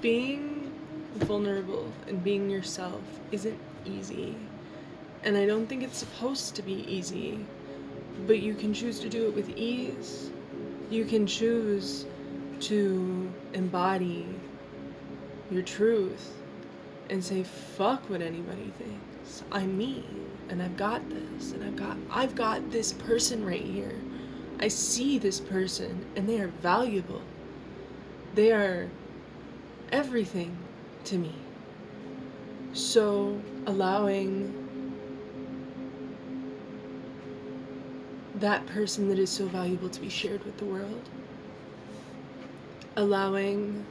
being vulnerable and being yourself isn't easy. And I don't think it's supposed to be easy. But you can choose to do it with ease. You can choose to embody your truth and say, fuck what anybody thinks. I'm me, and I've got this, and I've got this person right here. I see this person, and they are valuable. They are everything to me. So allowing that person that is so valuable to be shared with the world, allowing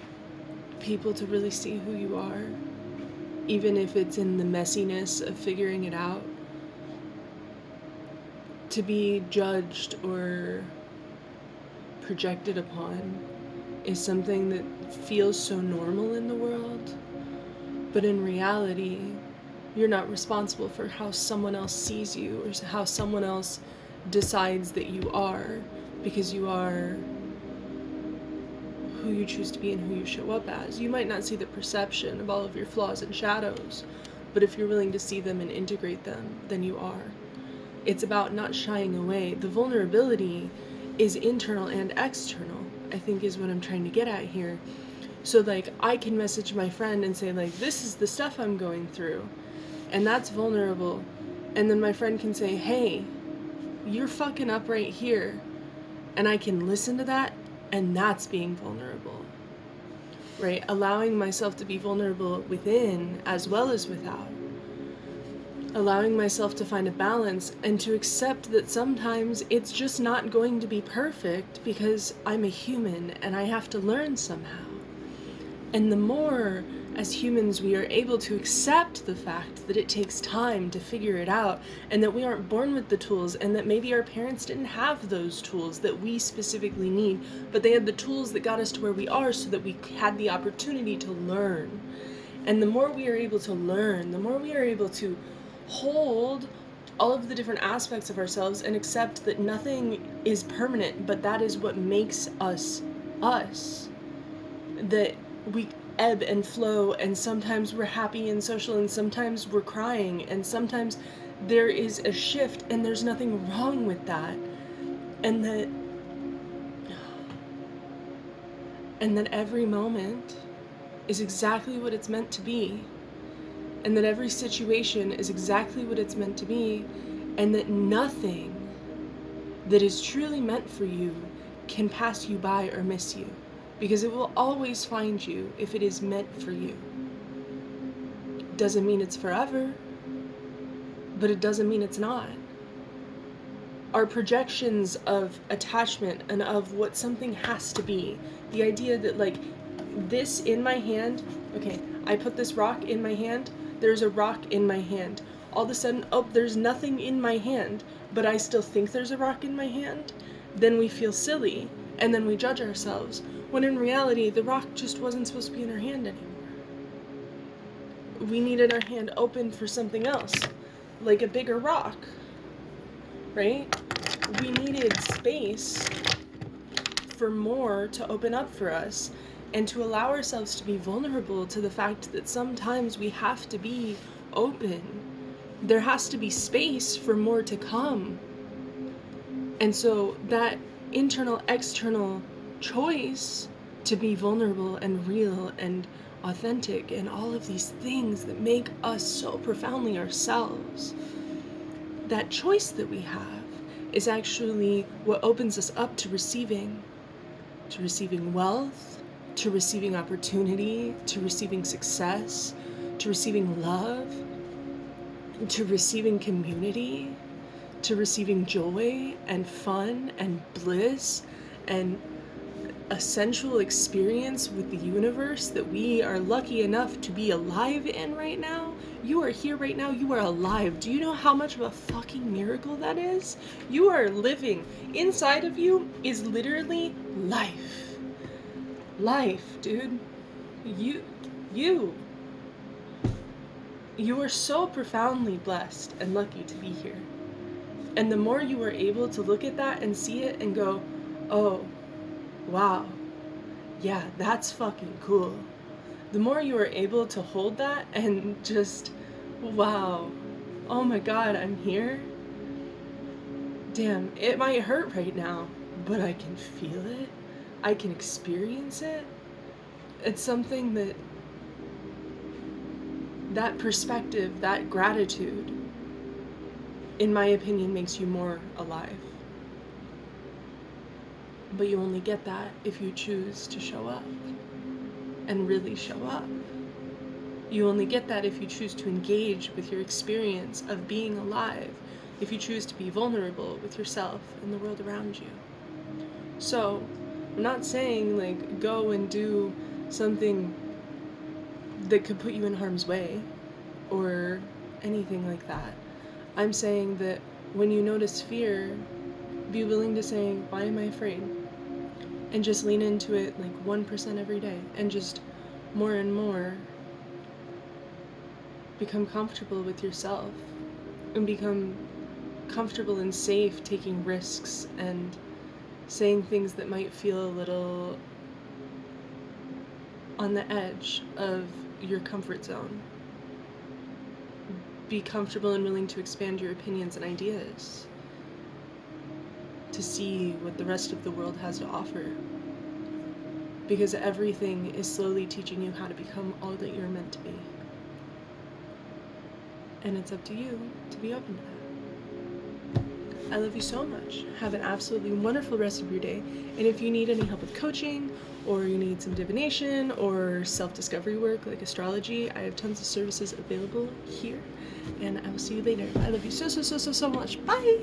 people to really see who you are, even if it's in the messiness of figuring it out, to be judged or projected upon is something that feels so normal in the world, but in reality, you're not responsible for how someone else sees you or how someone else decides that you are, because you are who you choose to be and who you show up as. You might not see the perception of all of your flaws and shadows, but if you're willing to see them and integrate them, then you are. It's about not shying away. The vulnerability is internal and external, I think is what I'm trying to get at here. So like, I can message my friend and say like, this is the stuff I'm going through, and that's vulnerable. And then my friend can say, hey, you're fucking up right here. And I can listen to that, and that's being vulnerable, right? Allowing myself to be vulnerable within as well as without. Allowing myself to find a balance and to accept that sometimes it's just not going to be perfect because I'm a human and I have to learn somehow. And the more as humans we are able to accept the fact that it takes time to figure it out, and that we aren't born with the tools, and that maybe our parents didn't have those tools that we specifically need, but they had the tools that got us to where we are so that we had the opportunity to learn. And the more we are able to learn, the more we are able to hold all of the different aspects of ourselves and accept that nothing is permanent, but that is what makes us us. That we ebb and flow, and sometimes we're happy and social, and sometimes we're crying, and sometimes there is a shift, and there's nothing wrong with that. And that every moment is exactly what it's meant to be, and that every situation is exactly what it's meant to be, and that nothing that is truly meant for you can pass you by or miss you, because it will always find you if it is meant for you. Doesn't mean it's forever, but it doesn't mean it's not. Our projections of attachment and of what something has to be, the idea that like this in my hand, okay, I put this rock in my hand, there's a rock in my hand. All of a sudden, oh, there's nothing in my hand, but I still think there's a rock in my hand. Then we feel silly, and then we judge ourselves, when in reality, the rock just wasn't supposed to be in our hand anymore. We needed our hand open for something else, like a bigger rock, right? We needed space for more to open up for us, and to allow ourselves to be vulnerable to the fact that sometimes we have to be open. There has to be space for more to come. And so that internal, external choice to be vulnerable and real and authentic and all of these things that make us so profoundly ourselves, that choice that we have is actually what opens us up to receiving wealth, to receiving opportunity, to receiving success, to receiving love, to receiving community, to receiving joy and fun and bliss and a sensual experience with the universe that we are lucky enough to be alive in right now. You are here right now, you are alive. Do you know how much of a fucking miracle that is? You are living. Inside of you is literally life. Life, dude. You are so profoundly blessed and lucky to be here. And the more you are able to look at that and see it and go, oh, wow, yeah, that's fucking cool. the more you are able to hold that and just, wow, oh my God, I'm here. Damn, it might hurt right now, but I can feel it. I can experience it. It's something that perspective, that gratitude, in my opinion, makes you more alive. But you only get that if you choose to show up and really show up. You only get that if you choose to engage with your experience of being alive, if you choose to be vulnerable with yourself and the world around you. So, I'm not saying, like, go and do something that could put you in harm's way or anything like that. I'm saying that when you notice fear, be willing to say, why am I afraid? And just lean into it like 1% every day, and just more and more become comfortable with yourself and become comfortable and safe taking risks and saying things that might feel a little on the edge of your comfort zone. Be comfortable and willing to expand your opinions and ideas to see what the rest of the world has to offer. Because everything is slowly teaching you how to become all that you're meant to be. And it's up to you to be open to that. I love you so much. Have an absolutely wonderful rest of your day. And if you need any help with coaching, or you need some divination, or self-discovery work like astrology, I have tons of services available here. And I will see you later. I love you so much. Bye!